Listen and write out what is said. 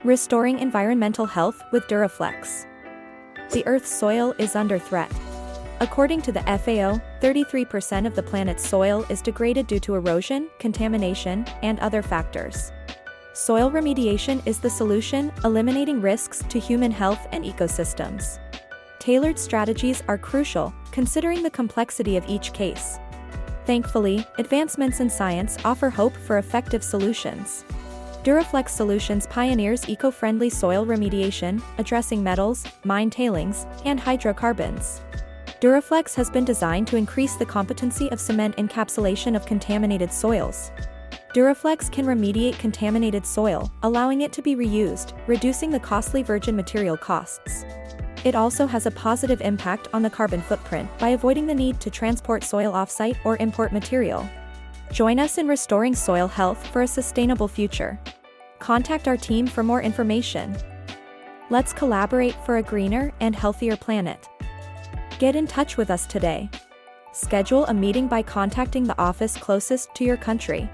Restoring environmental health with Duraflex. The Earth's soil is under threat. According to the FAO, 33% of the planet's soil is degraded due to erosion, contamination, and other factors. Soil remediation is the solution, eliminating risks to human health and ecosystems. Tailored strategies are crucial, considering the complexity of each case. Thankfully, advancements in science offer hope for effective solutions. Duraflex Solutions pioneers eco-friendly soil remediation, addressing metals, mine tailings, and hydrocarbons. Duraflex has been designed to increase the competency of cement encapsulation of contaminated soils. Duraflex can remediate contaminated soil, allowing it to be reused, reducing the costly virgin material costs. It also has a positive impact on the carbon footprint by avoiding the need to transport soil offsite or import material. Join us in restoring soil health for a sustainable future. Contact our team for more information. Let's collaborate for a greener and healthier planet. Get in touch with us today. Schedule a meeting by contacting the office closest to your country.